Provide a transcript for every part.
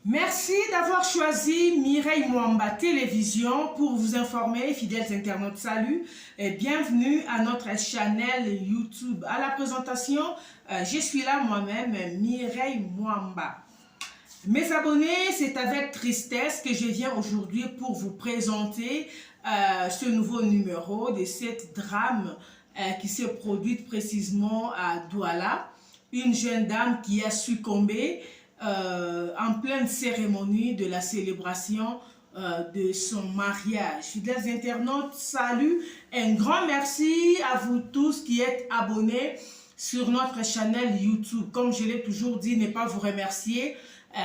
Merci d'avoir choisi Mireille Mwamba Télévision pour vous informer, fidèles internautes. Salut et bienvenue à notre chaîne YouTube. À la présentation, je suis là moi-même, Mireille Mwamba. Mes abonnés, c'est avec tristesse que je viens aujourd'hui pour vous présenter ce nouveau numéro de cette drame qui s'est produite précisément à Douala. Une jeune dame qui a succombé en pleine cérémonie de la célébration de son mariage. Fidèles internautes, salut, un grand merci à vous tous qui êtes abonnés sur notre chaîne YouTube. Comme je l'ai toujours dit, ne pas vous remercier,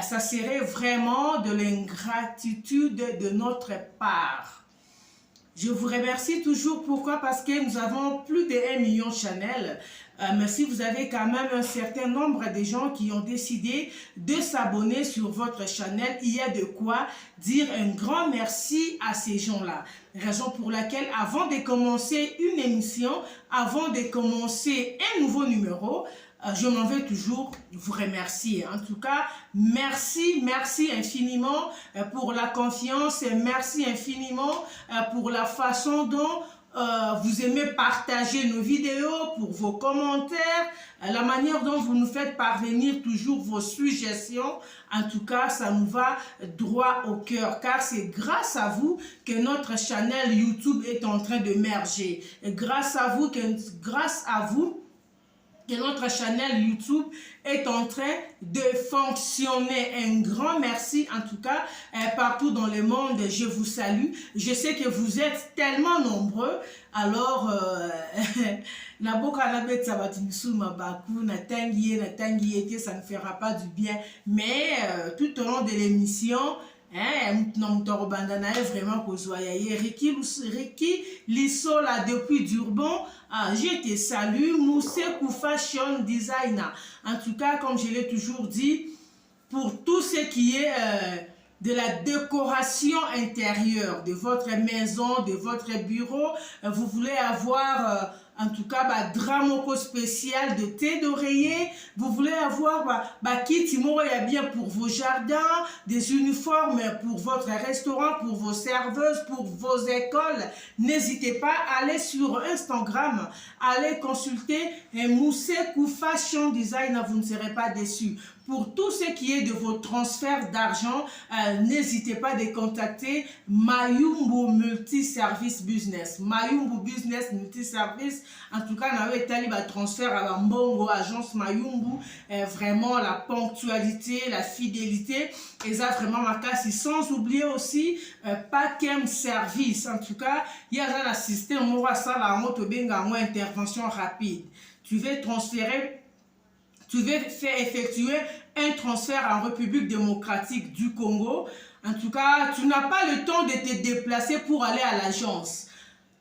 ça serait vraiment de l'ingratitude de notre part. Je vous remercie toujours. Pourquoi? Parce que nous avons plus de 1 million de channels. Mais si vous avez quand même un certain nombre de gens qui ont décidé de s'abonner sur votre chaîne, il y a de quoi dire un grand merci à ces gens-là. Raison pour laquelle, avant de commencer une émission, avant de commencer un nouveau numéro, je m'en vais toujours vous remercier. En tout cas, merci infiniment pour la confiance et merci infiniment pour la façon dont vous aimez partager nos vidéos, pour vos commentaires, la manière dont vous nous faites parvenir toujours vos suggestions. En tout cas, ça nous va droit au cœur, car c'est grâce à vous que notre chaîne YouTube est en train de merger. Et grâce à vous que notre chaîne YouTube est en train de fonctionner. Un grand merci en tout cas partout dans le monde. Je vous salue. Je sais que vous êtes tellement nombreux. Alors, ça ne fera pas du bien. Mais tout au long de l'émission, vraiment Ricky Lissola depuis Durban, je te salue. Moussekou Fashion Designer. En tout cas, comme je l'ai toujours dit, pour tout ce qui est de la décoration intérieure de votre maison, de votre bureau, vous voulez avoir en tout cas dramoko spécial de thé d'oreiller, vous voulez avoir kit bien pour vos jardins, des uniformes pour votre restaurant, pour vos serveuses, pour vos écoles, n'hésitez pas à aller sur Instagram, allez consulter Moussekou Fashion Design, vous ne serez pas déçus. Pour tout ce qui est de vos transferts d'argent, n'hésitez pas à contacter Mayumbu Multiservice Business. Mayumbu Business Multiservice, en tout cas, nous avons transfert à la Mbongo, agence Mayumbu. Vraiment, la ponctualité, la fidélité, et ça vraiment ma casse. Sans oublier aussi Pakem Service. En tout cas, il y a un système, une intervention rapide. Tu veux transférer. Tu veux faire effectuer un transfert en République démocratique du Congo. En tout cas, tu n'as pas le temps de te déplacer pour aller à l'agence.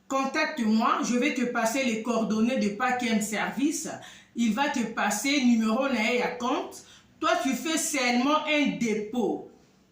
Contacte-moi, je vais te passer les coordonnées de Pakem Service. Il va te passer numéro à compte. Toi, tu fais seulement un dépôt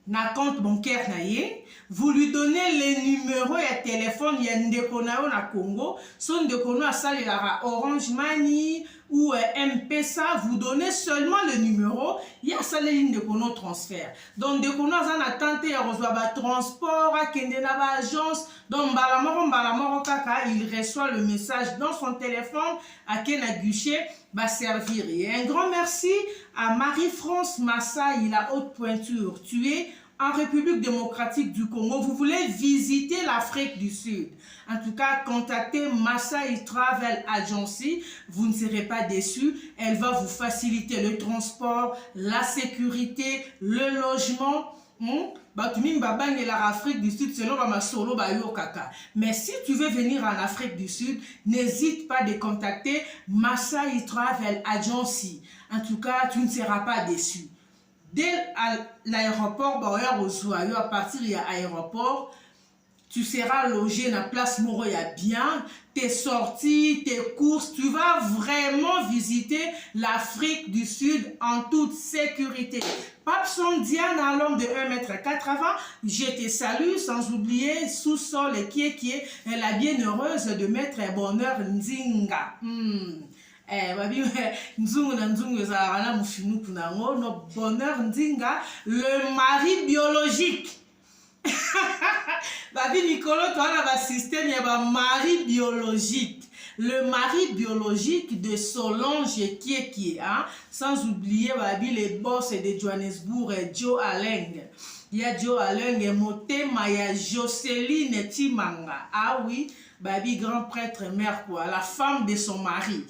na compte bancaire naie. Vous lui donnez les numéros et téléphone. Il y a ndeko na Congo. Son ndeko na salela Orange Money ou M-Pesa, vous donnez seulement le numéro, il y a ça les lignes de transfert. Donc, de qu'on a tenté à recevoir transport, à Kendena agence, donc Balamoro Kaka, il reçoit le message dans son téléphone, à Kena Guichet, va servir. Et un grand merci à Marie-France Massa, il a haute pointure. Tu es en République démocratique du Congo, vous voulez visiter l'Afrique du Sud. En tout cas, contactez Masai Travel Agency, vous ne serez pas déçus. Elle va vous faciliter le transport, la sécurité, le logement. L'Afrique du Sud, selon solo kaka. Mais si tu veux venir en Afrique du Sud, n'hésite pas de contacter Masai Travel Agency. En tout cas, tu ne seras pas déçu. Dès l'aéroport, à partir de l'aéroport, tu seras logé dans la place Moroya bien, tes sorties, tes courses, tu vas vraiment visiter l'Afrique du Sud en toute sécurité. Papson Diana, l'homme de 1,80 m, je te salue, sans oublier Sous-Sol qui est la bienheureuse de Maître Bonheur Nzinga. babi nzungu na nzungu ezalaka na mofinuku nango no bonheur ndinga le mari biologique. Babi Nicolo toana ba système ya ba mari biologique. Le mari biologique de Solange Kiekie, hein? Sans oublier babi les boss de Johannesburg, Joe Aleng. Il y a Joe Aleng et Motema, il y a Jocelyne Timanga. Ah oui, babi grand prêtre mère quoi, la femme de son mari.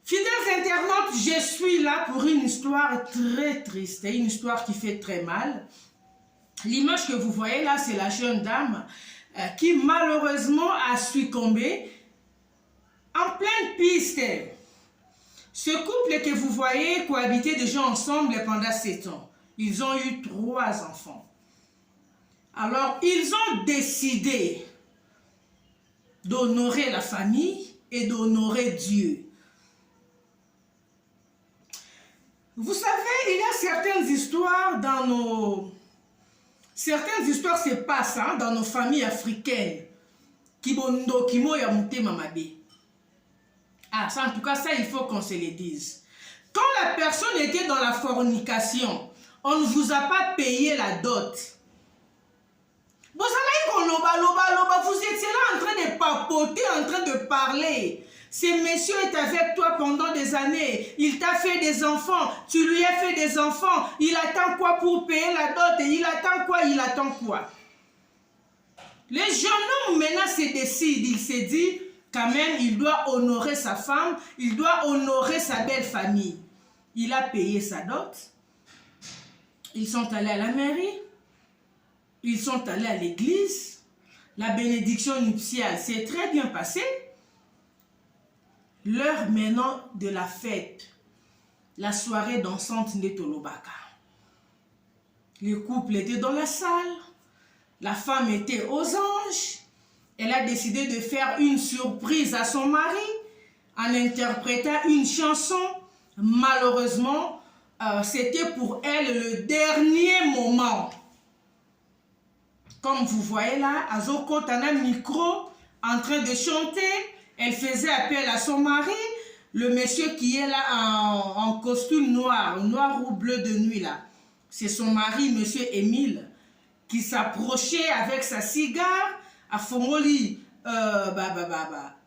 Fidèles internautes, je suis là pour une histoire très triste, une histoire qui fait très mal. L'image que vous voyez là, c'est la jeune dame qui malheureusement a succombé en pleine piste. Ce couple que vous voyez cohabiter déjà ensemble pendant 7 ans. Ils ont eu 3 enfants. Alors, ils ont décidé d'honorer la famille et d'honorer Dieu. Vous savez, il y a certaines histoires dans nos... Certaines histoires se passent hein, dans nos familles africaines. Kibondo, Kimo, Yamoute, Mamabe. Ah, ça, en tout cas, ça, il faut qu'on se le dise. Quand la personne était dans la fornication, on ne vous a pas payé la dot. Vous étiez là en train de papoter, en train de parler. Ce monsieur est avec toi pendant des années. Il t'a fait des enfants. Tu lui as fait des enfants. Il attend quoi pour payer la dot? Et il attend quoi? Il attend quoi? Le jeune homme maintenant se décide. Il s'est dit quand même, il doit honorer sa femme. Il doit honorer sa belle famille. Il a payé sa dot. Ils sont allés à la mairie. Ils sont allés à l'église. La bénédiction nuptiale s'est très bien passée. L'heure maintenant de la fête, la soirée dansante de Tolobaka. Le couple était dans la salle, la femme était aux anges. Elle a décidé de faire une surprise à son mari en interprétant une chanson. Malheureusement, c'était pour elle le dernier moment. Comme vous voyez là, Azoko Tana micro en train de chanter. Elle faisait appel à son mari, le monsieur qui est là en costume noir ou bleu de nuit là. C'est son mari, monsieur Émile, qui s'approchait avec sa cigare, à Fomoli,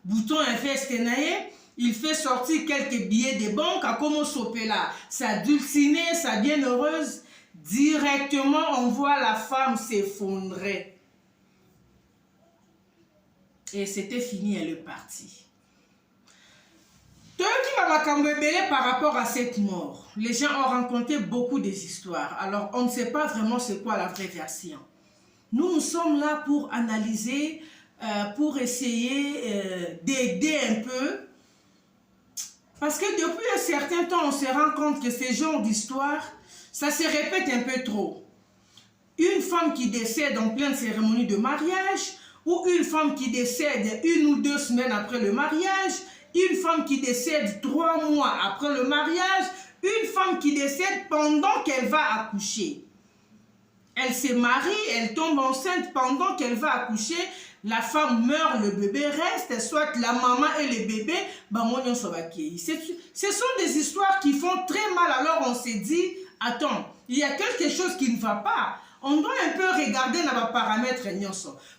bouton investe naé. Il fait sortir quelques billets de banque à Como Sopela. Sa dulcinée, sa bienheureuse, directement on voit la femme s'effondrer. Et c'était fini, elle est partie. Par rapport à cette mort, les gens ont rencontré beaucoup des histoires. Alors, on ne sait pas vraiment c'est quoi la vraie version. Nous sommes là pour analyser, pour essayer d'aider un peu. Parce que depuis un certain temps, on se rend compte que ce genre d'histoire, ça se répète un peu trop. Une femme qui décède en pleine cérémonie de mariage, ou une femme qui décède 1 ou 2 semaines après le mariage, une femme qui décède 3 mois après le mariage, une femme qui décède pendant qu'elle va accoucher. Elle se marie, elle tombe enceinte pendant qu'elle va accoucher, la femme meurt, le bébé reste, soit la maman et le bébé, ce sont des histoires qui font très mal. Alors on s'est dit, attends, il y a quelque chose qui ne va pas. On doit un peu regarder dans les paramètres.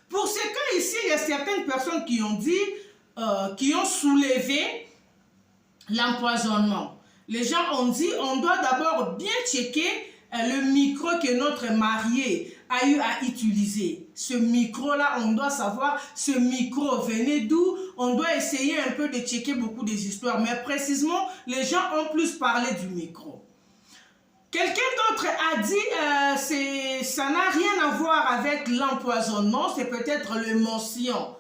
Pour ce cas ici, il y a certaines personnes qui ont dit, qui ont soulevé l'empoisonnement. Les gens ont dit, on doit d'abord bien checker le micro que notre marié a eu à utiliser. Ce micro-là, on doit savoir ce micro venait d'où. On doit essayer un peu de checker beaucoup des histoires. Mais précisément, les gens ont plus parlé du micro. Quelqu'un d'autre a dit, ça n'a rien à voir avec l'empoisonnement, c'est peut-être l'émotion.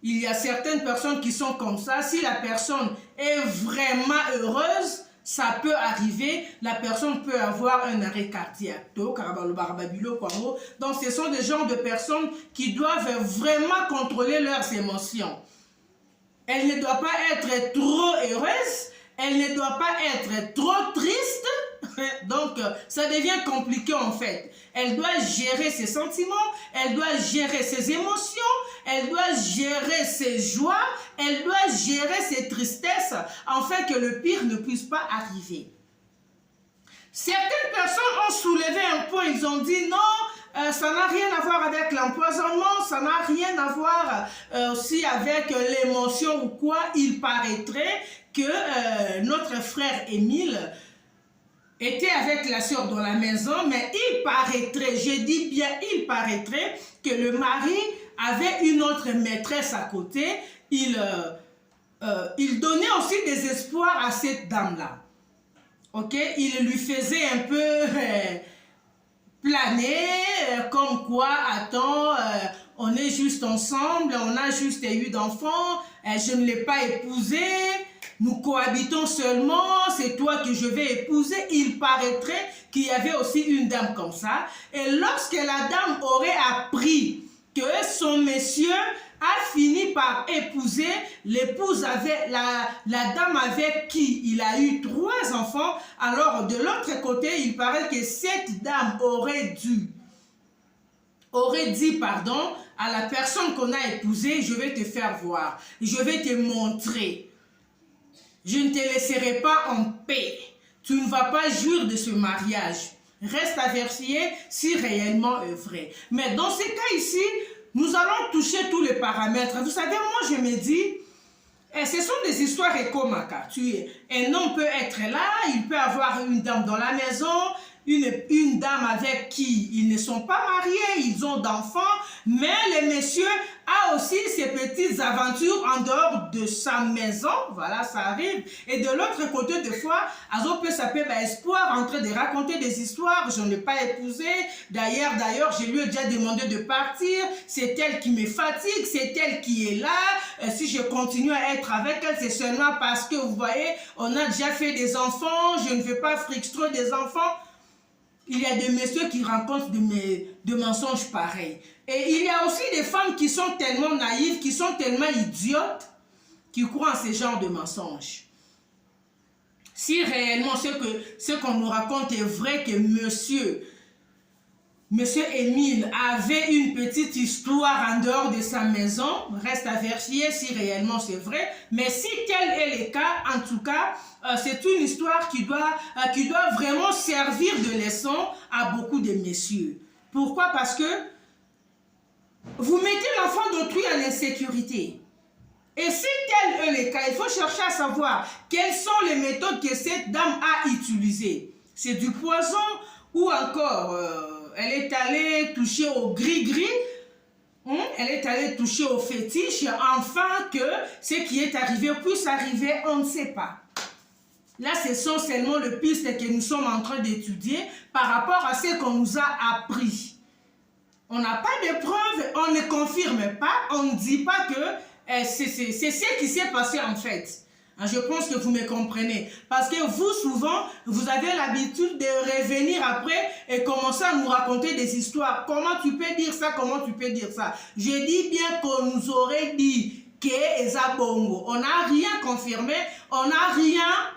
Il y a certaines personnes qui sont comme ça. Si la personne est vraiment heureuse, ça peut arriver, la personne peut avoir un arrêt cardiaque. Donc, ce sont des genres de personnes qui doivent vraiment contrôler leurs émotions. Elle ne doit pas être trop heureuse, elle ne doit pas être trop triste, Donc, ça devient compliqué en fait. Elle doit gérer ses sentiments, elle doit gérer ses émotions, elle doit gérer ses joies, elle doit gérer ses tristesses, afin que le pire ne puisse pas arriver. Certaines personnes ont soulevé un point, ils ont dit non, ça n'a rien à voir avec l'empoisonnement, ça n'a rien à voir aussi avec l'émotion ou quoi. Il paraîtrait que notre frère Émile était avec la sœur dans la maison, mais il paraîtrait, je dis bien il paraîtrait, que le mari avait une autre maîtresse à côté. Il donnait aussi des espoirs à cette dame-là. Ok, il lui faisait un peu planer, comme quoi, attends, on est juste ensemble, on a juste eu d'enfants, je ne l'ai pas épousé, nous cohabitons seulement, c'est toi que je vais épouser. Il paraîtrait qu'il y avait aussi une dame comme ça. Et lorsque la dame aurait appris que son monsieur a fini par épouser l'épouse avec la dame avec qui il a eu 3 enfants, alors de l'autre côté, il paraît que cette dame aurait dit pardon à la personne qu'on a épousée, je vais te faire voir, je vais te montrer, je ne te laisserai pas en paix, tu ne vas pas jouir de ce mariage, reste à vérifier si réellement est vrai. Mais dans ce cas ici, nous allons toucher tous les paramètres. Vous savez, moi je me dis, ce sont des histoires éco-maca. Un homme peut être là, il peut avoir une dame dans la maison, une dame avec qui ils ne sont pas mariés, ils ont d'enfants, mais le monsieur a aussi ses petites aventures en dehors de sa maison, voilà, ça arrive. Et de l'autre côté, des fois, Azo peut s'appeler espoir, en train de raconter des histoires, je ne l'ai pas épousée, d'ailleurs, je lui ai déjà demandé de partir, c'est elle qui me fatigue, c'est elle qui est là, si je continue à être avec elle, c'est seulement parce que, vous voyez, on a déjà fait des enfants, je ne veux pas frustrer des enfants. Il y a des messieurs qui rencontrent de mensonges pareils. Et il y a aussi des femmes qui sont tellement naïves, qui sont tellement idiotes, qui croient en ce genre de mensonges. Si réellement ce qu'on nous raconte est vrai, que monsieur Émile avait une petite histoire en dehors de sa maison, reste à vérifier si réellement c'est vrai. Mais si tel est le cas, en tout cas, c'est une histoire qui doit vraiment servir de leçon à beaucoup de messieurs. Pourquoi? Parce que vous mettez l'enfant d'autrui en insécurité. Et si tel est le cas, il faut chercher à savoir quelles sont les méthodes que cette dame a utilisées. C'est du poison ou encore elle est allée toucher au gris-gris, elle est allée toucher au fétiche, afin que ce qui est arrivé puisse arriver, on ne sait pas. Là, ce sont seulement les pistes que nous sommes en train d'étudier par rapport à ce qu'on nous a appris. On n'a pas de preuves, on ne confirme pas, on ne dit pas que c'est ce qui s'est passé en fait. Je pense que vous me comprenez. Parce que vous, souvent, vous avez l'habitude de revenir après et commencer à nous raconter des histoires. Comment tu peux dire ça? Comment tu peux dire ça? Je dis bien qu'on nous aurait dit que Eza Bongo. On n'a rien confirmé, on n'a rien...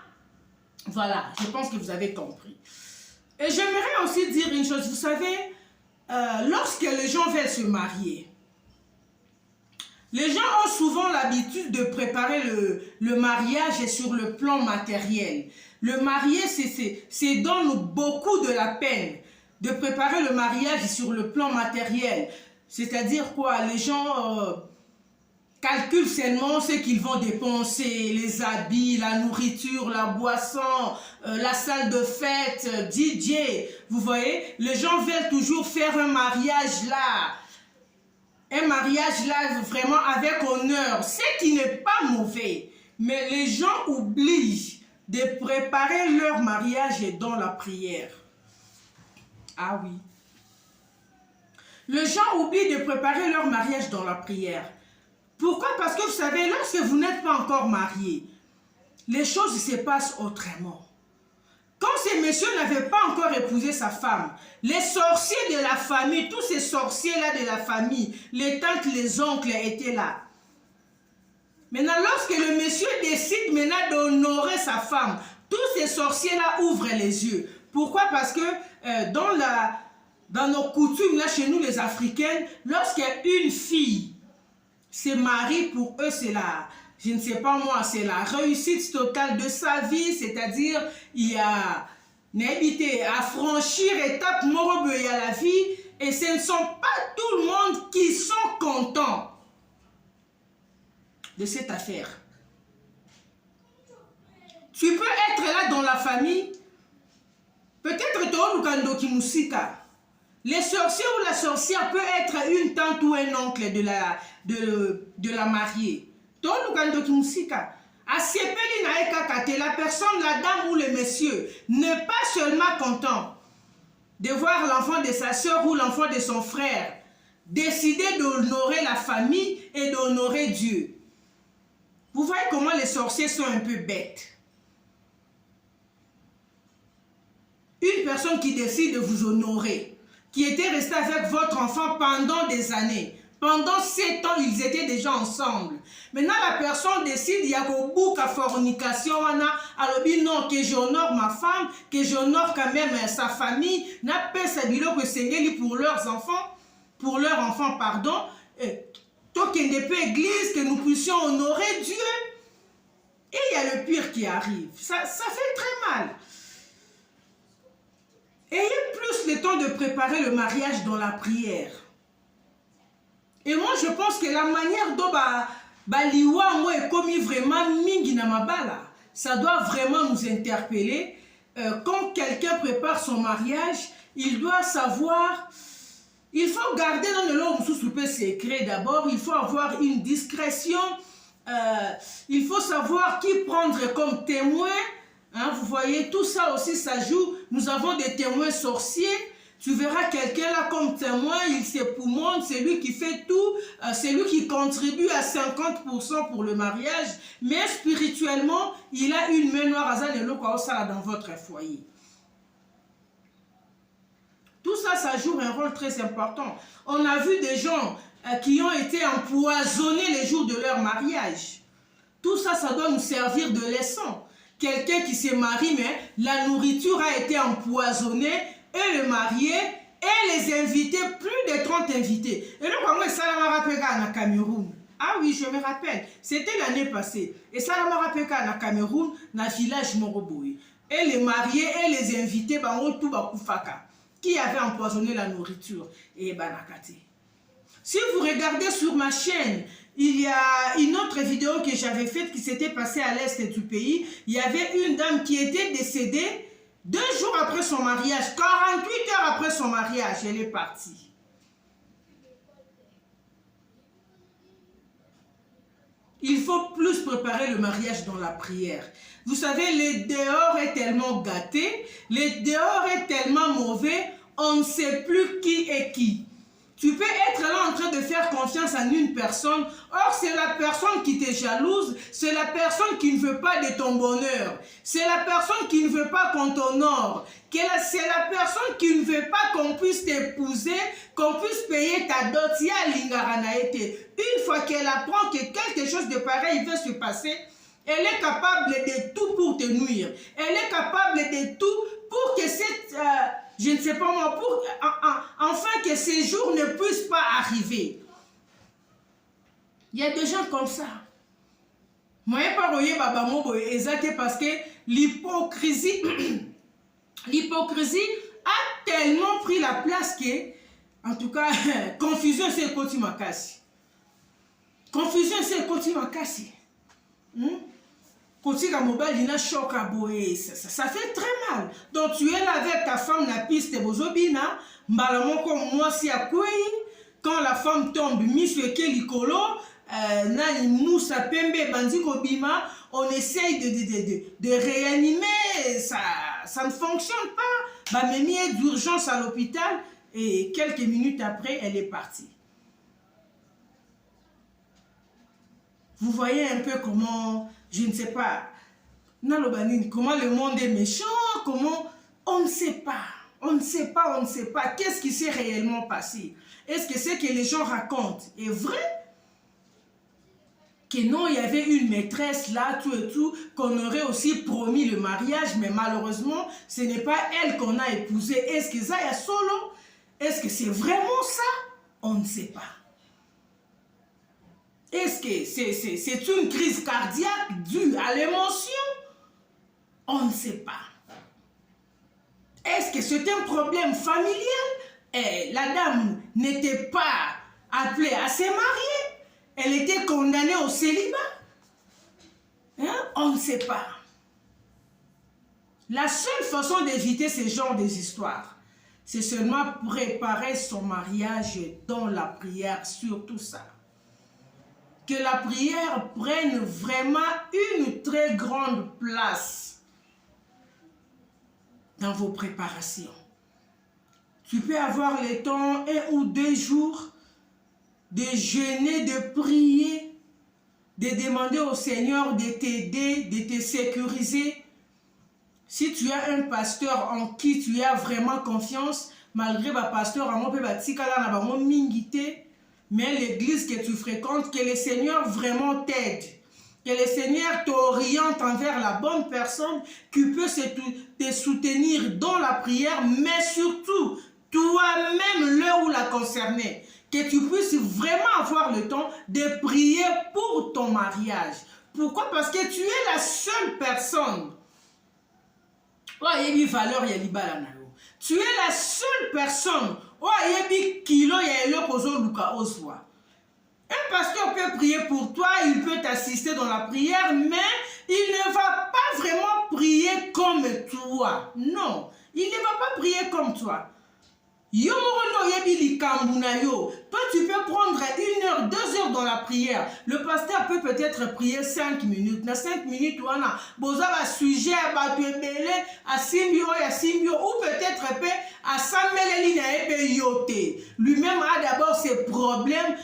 Voilà, je pense que vous avez compris. Et j'aimerais aussi dire une chose. Vous savez, lorsque les gens veulent se marier, les gens ont souvent l'habitude de préparer le mariage sur le plan matériel. Le marié, c'est donne beaucoup de la peine de préparer le mariage sur le plan matériel. C'est-à-dire quoi? Les gens calculent seulement ce qu'ils vont dépenser, les habits, la nourriture, la boisson, la salle de fête, DJ. Vous voyez, les gens veulent toujours faire un mariage là. Un mariage là vraiment avec honneur, ce qui n'est pas mauvais. Mais les gens oublient de préparer leur mariage dans la prière. Ah oui. Les gens oublient de préparer leur mariage dans la prière. Pourquoi? Parce que vous savez, lorsque vous n'êtes pas encore marié, les choses se passent autrement. Quand ces messieurs n'avaient pas encore épousé sa femme, les sorciers de la famille, tous ces sorciers-là de la famille, les tantes, les oncles étaient là. Maintenant, lorsque le monsieur décide maintenant d'honorer sa femme, Tous ces sorciers-là ouvrent les yeux. Pourquoi? Parce que dans nos coutumes, là, chez nous les Africaines, lorsqu'une fille se marie, pour eux, c'est je ne sais pas moi, c'est la réussite totale de sa vie, c'est-à-dire, il y a n'habité à franchir étape morobe à la vie, et ce ne sont pas tout le monde qui sont contents de cette affaire. Tu peux être là dans la famille, peut-être les sorciers ou la sorcière peut être une tante ou un oncle de la mariée. La personne, la dame ou le monsieur n'est pas seulement content de voir l'enfant de sa soeur ou l'enfant de son frère décider d'honorer la famille et d'honorer Dieu. Vous voyez comment les sorciers sont un peu bêtes. Une personne qui décide de vous honorer, qui était restée avec votre enfant pendant des années, pendant 7 ans, ils étaient déjà ensemble. Maintenant, la personne décide, il y a beaucoup de fornication, alors non, que j'honore ma femme, que j'honore quand même sa famille, n'a pas sa bilo que c'est pour leurs enfants, pardon, tant qu'il n'est pas église, que nous puissions honorer Dieu. Et il y a le pire qui arrive. Ça fait très mal. Ayez plus le temps de préparer le mariage dans la prière. Et moi, je pense que la manière dont liwa moi est commis vraiment mingi na mabala, ça doit vraiment nous interpeller. Quand quelqu'un prépare son mariage, il doit savoir, il faut garder dans le lot sous secret d'abord, il faut avoir une discrétion, il faut savoir qui prendre comme témoin. Hein, vous voyez, tout ça aussi, ça joue. Nous avons des témoins sorciers. Tu verras quelqu'un là comme témoin, il s'époumonne, c'est lui qui fait tout, c'est lui qui contribue à 50% pour le mariage, mais spirituellement, il a une main noire dans votre foyer. Tout ça, ça joue un rôle très important. On a vu des gens qui ont été empoisonnés les jours de leur mariage. Tout ça, ça doit nous servir de leçon. Quelqu'un qui s'est marié, mais la nourriture a été empoisonnée, et le marié, et les invités, plus de 30 invités. Et donc, moi, ça m'a rappelé à Cameroun. Ah oui, je me rappelle. C'était l'année passée. Et ça m'a rappelé à Cameroun, dans le village Moroboui. Et les mariés et les invités, qui avaient empoisonné la nourriture. Et Banakate. Si vous regardez sur ma chaîne, il y a une autre vidéo que j'avais faite qui s'était passée à l'est du pays. Il y avait une dame qui était décédée 2 jours après son mariage, 48 heures après son mariage, elle est partie. Il faut plus préparer le mariage dans la prière. Vous savez, le dehors est tellement gâté, le dehors est tellement mauvais, on ne sait plus qui est qui. Tu peux être là en train de faire confiance en une personne, or c'est la personne qui te jalouse, c'est la personne qui ne veut pas de ton bonheur, c'est la personne qui ne veut pas qu'on t'honore, c'est la personne qui ne veut pas qu'on puisse t'épouser, qu'on puisse payer ta dot. Une fois qu'elle apprend que quelque chose de pareil va se passer, elle est capable de tout pour te nuire, elle est capable de tout pour que cette... je ne sais pas moi, enfin que ces jours ne puissent pas arriver. Il y a des gens comme ça. Moi, je ne sais pas parce que l'hypocrisie a tellement pris la place que, en tout cas, confusion c'est le côté makasi. Confusion c'est le côté makasi. Côté mobile, il a choc à boé. Ça fait très mal. Donc tu es là avec ta femme la piste de bozobina, malamon comme moi si à quoi quand la femme tombe, monsieur Kelikolo, nani moussa pembe bandi kobima, on essaye de réanimer, ça ne fonctionne pas. Bah mais mis d'urgence à l'hôpital et quelques minutes après, elle est partie. Vous voyez un peu comment, je ne sais pas, comment le monde est méchant, comment, on ne sait pas. On ne sait pas, on ne sait pas. Qu'est-ce qui s'est réellement passé? Est-ce que ce que les gens racontent est vrai? que non, il y avait une maîtresse là, tout et tout, qu'on aurait aussi promis le mariage, mais malheureusement, ce n'est pas elle qu'on a épousée. Est-ce que ça y a solo? Est-ce que c'est vraiment ça? On ne sait pas. Est-ce que c'est une crise cardiaque due à l'émotion? On ne sait pas. Est-ce que c'est un problème familial? Et la dame n'était pas appelée à se marier. Elle était condamnée au célibat. Hein? On ne sait pas. La seule façon d'éviter ce genre d'histoires, c'est seulement préparer son mariage dans la prière, sur tout ça. Que la prière prenne vraiment une très grande place dans vos préparations. Tu peux avoir le temps, 1 ou 2 jours, de jeûner, de prier, de demander au Seigneur de t'aider, de te sécuriser. Si tu as un pasteur en qui tu as vraiment confiance, malgré le pasteur, mais l'église que tu fréquentes, que le Seigneur vraiment t'aide. Que le Seigneur t'oriente envers la bonne personne qui peut te soutenir dans la prière, mais surtout, toi-même, le ou la concernée. Que tu puisses vraiment avoir le temps de prier pour ton mariage. Pourquoi? Parce que tu es la seule personne. Tu es la seule personne. Un pasteur peut prier pour toi, il peut t'assister dans la prière, mais il ne va pas vraiment prier comme toi. Non, il ne va pas prier comme toi. Toi, tu peux prendre 1 heure, 2 heures dans la prière. Le pasteur peut peut-être prier 5 minutes. Dans 5 minutes, on a un sujet à Simbio, ou peut-être à Samuel Yote. Lui-même a d'abord ses problèmes.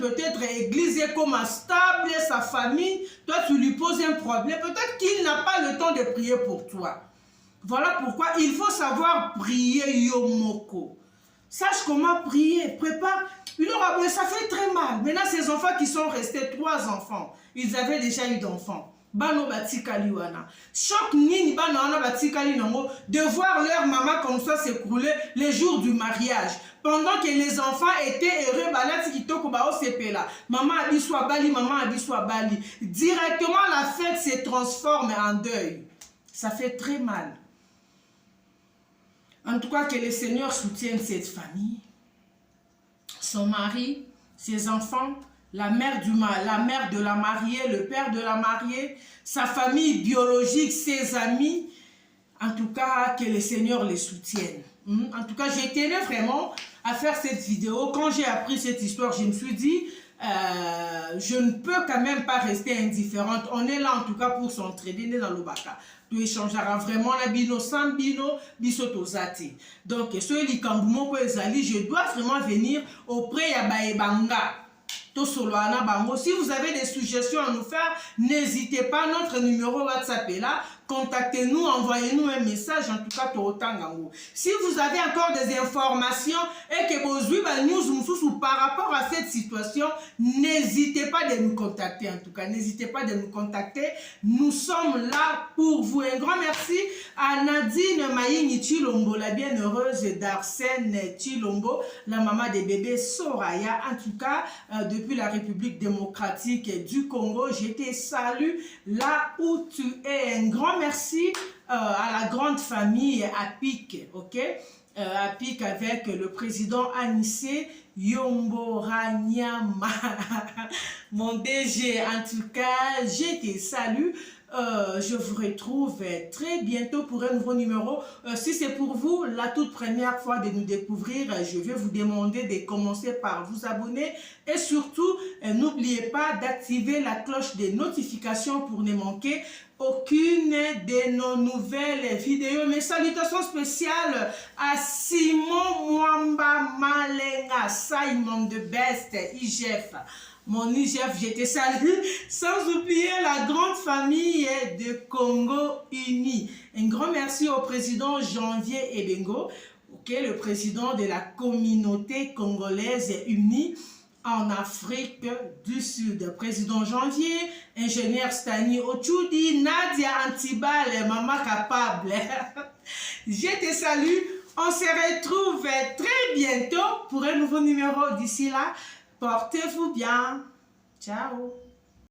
Peut-être église comme stable, sa famille. Toi, tu lui poses un problème. Peut-être qu'il n'a pas le temps de prier pour toi. Voilà pourquoi il faut savoir prier Yomoko. Sache comment prier, prépare. Ça fait très mal. Maintenant, ces enfants qui sont restés, 3 enfants, ils avaient déjà eu d'enfants. Bano batikali wana. Choc nini bano wana batikali nango de voir leur maman comme ça s'écrouler les jours du mariage. Pendant que les enfants étaient heureux, balati kitoko ba osepela. Maman a dit soit bali, maman a dit soit bali. Directement la fête se transforme en deuil. Ça fait très mal. En tout cas, que le Seigneur soutienne cette famille, son mari, ses enfants, la mère de la mariée, le père de la mariée, sa famille biologique, ses amis. En tout cas, que le Seigneur les soutienne. En tout cas, j'ai tenu vraiment à faire cette vidéo. Quand j'ai appris cette histoire, je me suis dit, je ne peux quand même pas rester indifférente. On est là en tout cas pour s'entraider dans l'Obaka. Tu échangeras vraiment la bino sans bino, bisotozati. Donc, je dois vraiment venir auprès de Baebanga. Si vous avez des suggestions à nous faire, n'hésitez pas, notre numéro WhatsApp est là. Contactez-nous, envoyez-nous un message, en tout cas, si vous avez encore des informations et que vous avez news par rapport à cette situation, n'hésitez pas de nous contacter, en tout cas, n'hésitez pas de nous contacter. Nous sommes là pour vous. Un grand merci à Nadine Maïni Chilombo, la bienheureuse d'Arsène Chilombo, la maman des bébés Soraya, en tout cas, depuis la République démocratique du Congo. Je te salue là où tu es. Un grand merci à la grande famille APIC, ok? APIC avec le président Anissé Yomboranyama, mon DG. En tout cas, je te salue. Je vous retrouve très bientôt pour un nouveau numéro. Si c'est pour vous la toute première fois de nous découvrir, je vais vous demander de commencer par vous abonner et surtout n'oubliez pas d'activer la cloche des notifications pour ne manquer aucune de nos nouvelles vidéos. Mes salutations spéciales à Simon Mwamba Malenga, Simon de Best, IGF. Mon IGF, je te salue, sans oublier la grande famille de Congo Uni. Un grand merci au président Janvier Ebengo, okay, le président de la communauté congolaise unie. en Afrique du Sud. Président Janvier, ingénieur Stani Ochoudi, Nadia Antibal, maman capable. Je te salue. On se retrouve très bientôt pour un nouveau numéro. D'ici là, portez-vous bien. Ciao.